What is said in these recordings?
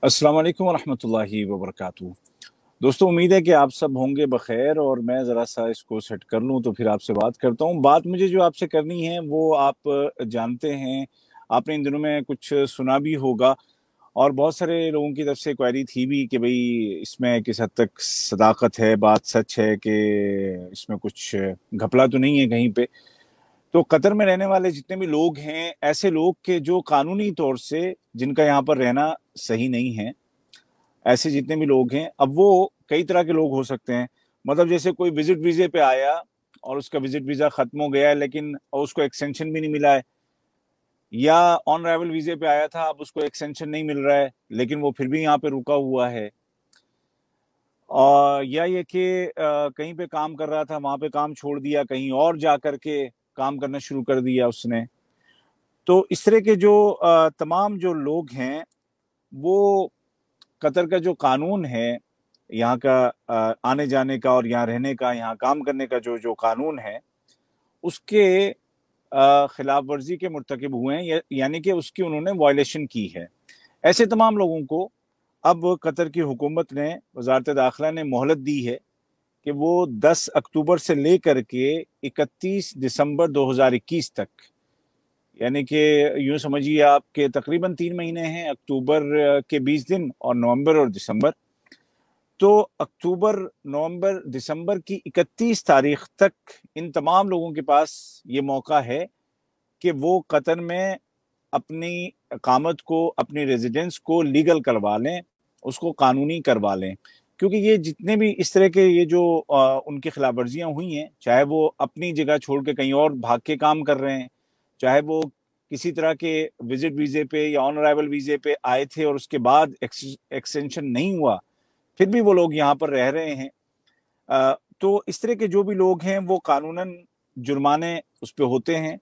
अस्सलाम वालेकुम रहमतुल्लाहि व बरकातुहू। दोस्तों, उम्मीद है कि आप सब होंगे बखैर और मैं ज़रा सा इसको सेट कर लूँ तो फिर आपसे बात करता हूँ। बात मुझे जो आपसे करनी है वो आप जानते हैं, आपने इन दिनों में कुछ सुना भी होगा और बहुत सारे लोगों की तरफ से क्वेरी थी भी कि भई इसमें किस हद तक सदाकत है, बात सच है कि इसमें कुछ घपला तो नहीं है कहीं पे। तो कतर में रहने वाले जितने भी लोग हैं, ऐसे लोग के जो कानूनी तौर से जिनका यहाँ पर रहना सही नहीं है, ऐसे जितने भी लोग हैं, अब वो कई तरह के लोग हो सकते हैं। मतलब जैसे कोई विजिट वीजे पे आया और उसका विजिट वीजा खत्म हो गया है लेकिन उसको एक्सटेंशन भी नहीं मिला है, या ऑन अराइवल वीजे पे आया था, अब उसको एक्सटेंशन नहीं मिल रहा है लेकिन वो फिर भी यहाँ पे रुका हुआ है, और या ये कि कहीं पे काम कर रहा था, वहां पे काम छोड़ दिया, कहीं और जा करके काम करना शुरू कर दिया उसने। तो इस तरह के जो तमाम जो लोग हैं, वो कतर का जो कानून है, यहाँ का आने जाने का और यहाँ रहने का, यहाँ काम करने का जो जो कानून है, उसके खिलाफ वर्जी के मुर्तकिब हुए हैं, यानी कि उसकी उन्होंने वायलेशन की है। ऐसे तमाम लोगों को अब कतर की हुकूमत ने, वजारत दाखिला ने मोहलत दी है कि वो 10 अक्टूबर से लेकर के 31 दिसंबर 2021 तक, यानी कि यूं समझिए आपके तकरीबन 3 महीने हैं, अक्टूबर के 20 दिन और नवंबर और दिसंबर। तो अक्टूबर, नवंबर, दिसंबर की 31 तारीख तक इन तमाम लोगों के पास ये मौका है कि वो कतर में अपनी इकामत को, अपनी रेजिडेंस को लीगल करवा लें, उसको कानूनी करवा लें। क्योंकि ये जितने भी इस तरह के ये जो उनकी खिलाफ वर्जियाँ हुई हैं, चाहे वो अपनी जगह छोड़ के कहीं और भाग के काम कर रहे हैं, चाहे वो किसी तरह के विजिट वीजे पे या ऑन अराइवल वीजे पे आए थे और उसके बाद एक्सटेंशन नहीं हुआ, फिर भी वो लोग यहाँ पर रह रहे हैं। तो इस तरह के जो भी लोग हैं वो कानूनन जुर्माने उस पर होते हैं,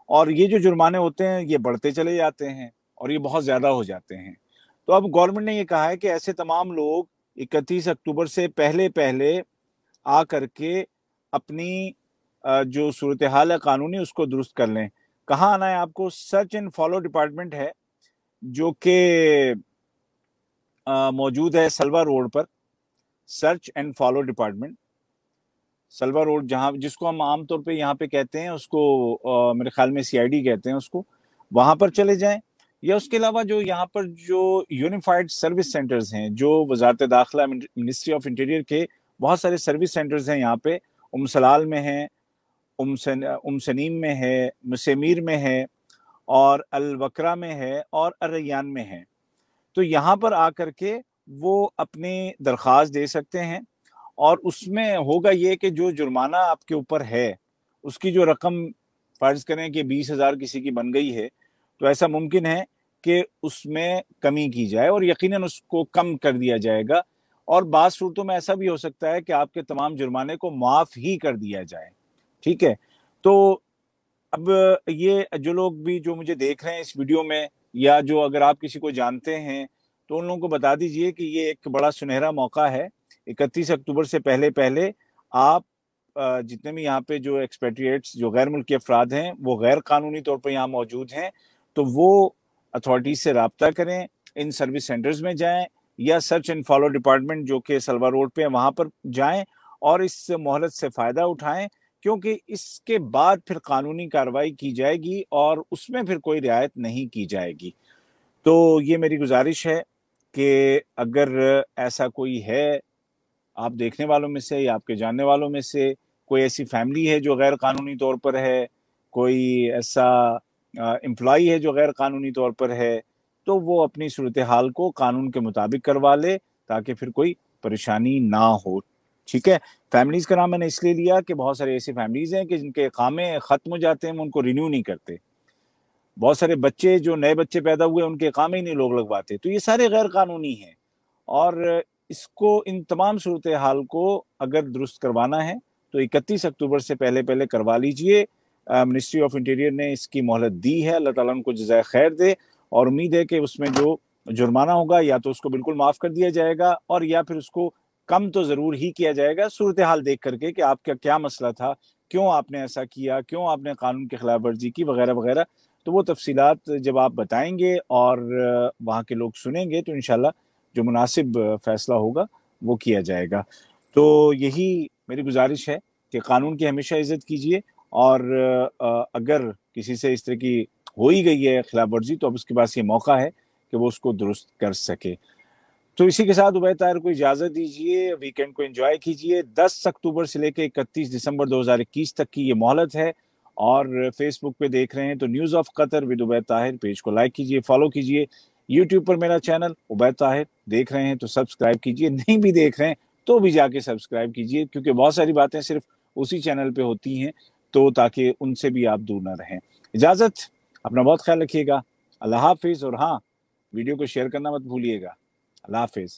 और ये जो जुर्माने होते हैं ये बढ़ते चले जाते हैं और ये बहुत ज़्यादा हो जाते हैं। तो अब गवर्नमेंट ने ये कहा है कि ऐसे तमाम लोग 31 अक्टूबर से पहले पहले आ करके अपनी जो सूरत हाल है कानूनी, उसको दुरुस्त कर लें। कहाँ आना है आपको? सर्च एंड फॉलो डिपार्टमेंट है जो कि मौजूद है सलवा रोड पर। Search and follow department, Salwa road, जहाँ जिसको हम आमतौर पे यहाँ पे कहते हैं उसको मेरे ख्याल में सीआईडी कहते हैं उसको, वहां पर चले जाएं। या उसके अलावा जो यहाँ पर जो यूनिफाइड सर्विस सेंटर्स हैं, जो वजारत दाखिला, मिनिस्ट्री ऑफ इंटीरियर के बहुत सारे सर्विस सेंटर्स हैं यहाँ पे, सलाल में है, सनीम में है, मुसेमीर में है, और अल वकरा में है, और अर रैयान में है। तो यहाँ पर आकर के वो अपनी दरख्वास्त दे सकते हैं, और उसमें होगा ये कि जो जुर्माना आपके ऊपर है उसकी जो रकम, फर्ज करें कि 20,000 किसी की बन गई है, तो ऐसा मुमकिन है कि उसमें कमी की जाए और यकीनन उसको कम कर दिया जाएगा। और बात सूरतों में ऐसा भी हो सकता है कि आपके तमाम जुर्माने को माफ ही कर दिया जाए। ठीक है? तो अब ये जो लोग भी जो मुझे देख रहे हैं इस वीडियो में, या जो अगर आप किसी को जानते हैं, तो उन लोगों को बता दीजिए कि ये एक बड़ा सुनहरा मौका है। 31 अक्टूबर से पहले पहले आप जितने भी यहाँ पे जो एक्सपेट्रिएट्स, जो गैर मुल्की अफराद हैं, वो गैर कानूनी तौर पर यहाँ मौजूद हैं, तो वो अथॉरिटीज से रब्ता करें, इन सर्विस सेंटर्स में जाएं, या सर्च एंड फॉलो डिपार्टमेंट जो कि सलवा रोड पे है वहाँ पर जाएं और इस मोहलत से फ़ायदा उठाएं, क्योंकि इसके बाद फिर कानूनी कार्रवाई की जाएगी और उसमें फिर कोई रियायत नहीं की जाएगी। तो ये मेरी गुजारिश है कि अगर ऐसा कोई है आप देखने वालों में से या आपके जानने वालों में से, कोई ऐसी फैमिली है जो गैर कानूनी तौर पर है, कोई ऐसा एम्प्लॉई है जो गैर कानूनी तौर पर है, तो वो अपनी सूरत हाल को कानून के मुताबिक करवा ले ताकि फिर कोई परेशानी ना हो। ठीक है? फैमिलीज का नाम मैंने इसलिए लिया कि बहुत सारी ऐसी फैमिलीज हैं कि जिनके इकामे खत्म हो जाते हैं, उनको रिन्यू नहीं करते। बहुत सारे बच्चे, जो नए बच्चे पैदा हुए, उनके इकामे ही नहीं लोग लगवाते। तो ये सारे गैर कानूनी हैं, और इसको, इन तमाम सूरत हाल को अगर दुरुस्त करवाना है तो 31 अक्टूबर से पहले पहले करवा लीजिए। मिनिस्ट्री ऑफ इंटीरियर ने इसकी मोहलत दी है, अल्लाह ताला उनको जज़ाए खैर दे, और उम्मीद है कि उसमें जो जुर्माना होगा या तो उसको बिल्कुल माफ़ कर दिया जाएगा, और या फिर उसको कम तो ज़रूर ही किया जाएगा, सूरत हाल देख करके कि आपका क्या मसला था, क्यों आपने ऐसा किया, क्यों आपने कानून की खिलाफ वर्जी की, वगैरह वगैरह। تو وہ تفصیلات جب آپ بتائیں گے اور وہاں کے لوگ سنیں گے تو انشاءاللہ جو مناسب فیصلہ ہوگا وہ کیا جائے گا۔ تو یہی میری گزارش ہے کہ قانون کی ہمیشہ عزت کیجیے، اور اگر کسی سے اس طرح کی ہو ہی گئی ہے خلاف ورزی تو اب اس کے پاس یہ موقع ہے کہ وہ اس کو درست کر سکے۔ تو اسی کے ساتھ عبید طاہر کو اجازت دیجیے، ویکینڈ کو انجوائے کیجیے۔ 10 اکتوبر سے لے کے 31 دسمبر 2021 تک کی یہ مہلت ہے، اور فیس بک پہ دیکھ رہے ہیں تو news of Qatar with Ubaid Tahir page کو لائک کیجیے، فالو کیجیے۔ یوٹیوب پر میرا چینل عبید طاہر دیکھ رہے ہیں تو سبسکرائب کیجیے، نہیں بھی دیکھ رہے ہیں تو بھی جا کے سبسکرائب کیجیے، کیونکہ بہت ساری باتیں صرف اسی چینل پہ ہوتی ہیں، تو تاکہ ان سے بھی آپ دور نہ رہیں۔ اجازت، اپنا بہت خیال رکھیے گا، اللہ حافظ، اور ہاں، ویڈیو کو شیئر کرنا مت بھولیے گا۔ اللہ حافظ۔